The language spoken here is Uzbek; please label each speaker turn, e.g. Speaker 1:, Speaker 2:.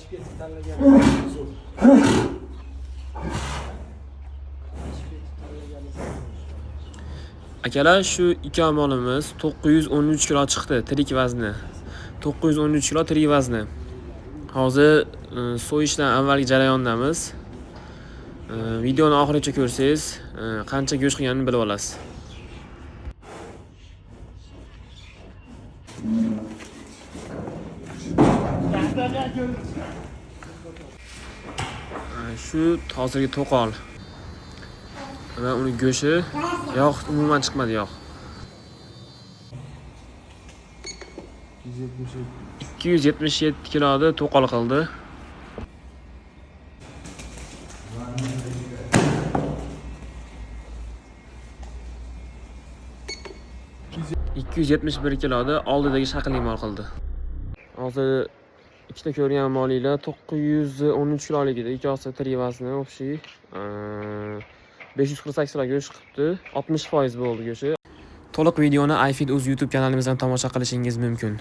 Speaker 1: peti tanlaganimiz zo'r.
Speaker 2: Akalar, shu ikki molimiz 913 kilo chiqdi, tirik vazni. 913 kilo tirik vazni. Hozir so'yishdan avvalgi jarayondamiz. Videoni oxirigacha ko'rsangiz, qancha go'sht qilganini bilib olasiz. Shu hozirgi to'qol va uni go'shti yog' umuman chiqmadi yog'. 277 kiloda to'qol qildi. Ikki 271 kiloda oldidagi shakl imal qildi. Hozir ikkita ko'rgan molinglar 913 kiloligida, ikkalasi trivasini общий 548 kilo go'sht qilibdi. 60% bo'ldi go'shti. To'liq videoni iFeed.uz YouTube kanalimizdan tomosha qilishingiz mumkin.